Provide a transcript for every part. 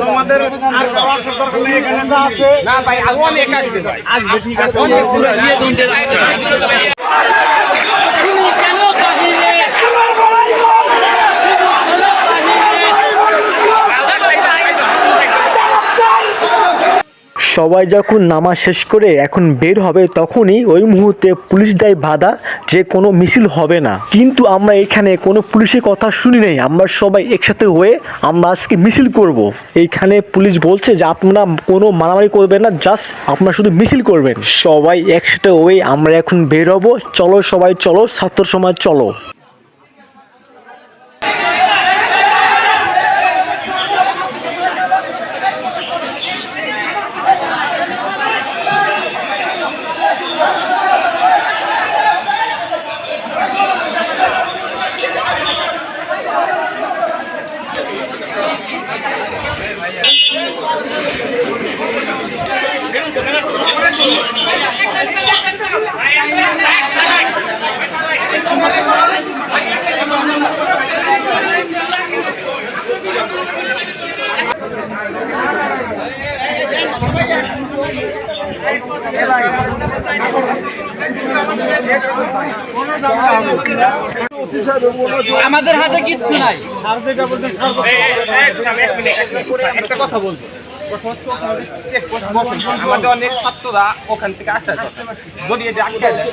তোমাদের আর খাওয়ার দরকার নেই, এখানে যা আছে না ভাই, অনেক আসবে ভাই, আসবে ঠিক আছে। সবাই যখন নামাজ শেষ করে এখন বের হবে তখনই ওই মুহূর্তে পুলিশ দেয় বাধা যে কোনো মিছিল হবে না, কিন্তু আমরা এখানে কোনো পুলিশের কথা শুনি নাই। আমরা সবাই একসাথে হয়ে আমরা আজকে মিছিল করব। এইখানে পুলিশ বলছে যে আপনারা কোনো মারামারি করবেন না, জাস্ট আপনারা শুধু মিছিল করবেন। সবাই একসাথে হয়ে আমরা এখন বের হব। চলো সবাই চলো, ছাত্র সমাজ চলো। আমাদের হাতে কিচ্ছু নাই। একটা কথা বলবো, আমাদের অনেক ছাত্ররা ওখান থেকে আসা যদি এটা আটকে যায়।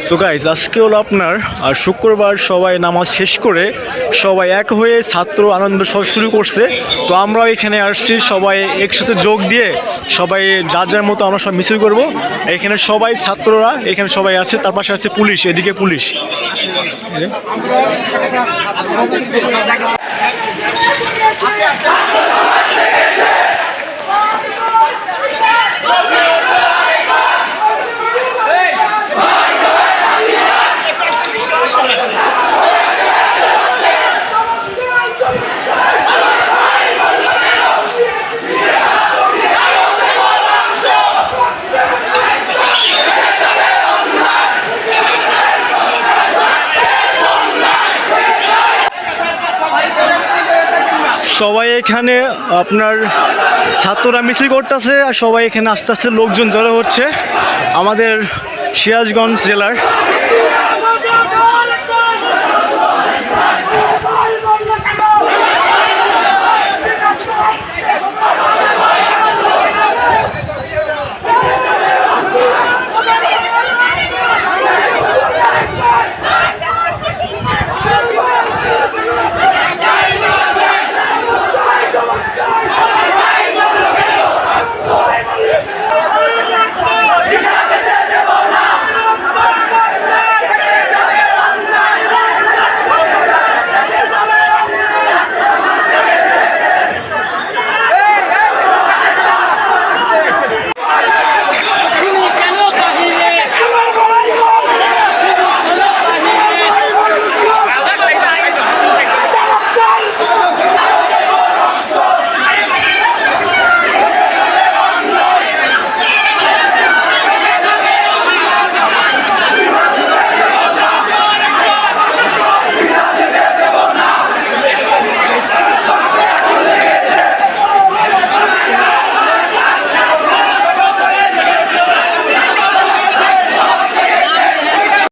সো গাইস, আজকে হলো আপনার আর শুক্রবার সবাই নামাজ শেষ করে সবাই এক হয়ে ছাত্র আনন্দ সব শুরু করছে। তো আমরাও এখানে আসছি, সবাই একসাথে যোগ দিয়ে সবাই যার যার মতো আমরা সব মিছিল করব। এখানে সবাই ছাত্ররা এখানে সবাই আছে, তার পাশে আছে পুলিশ, এদিকে পুলিশ। সবাই এখানে আপনার ছাত্ররা মিছিল করতেছে আর সবাই এখানে আস্তে আস্তে লোকজন জড়ো হচ্ছে আমাদের সিরাজগঞ্জ জেলার।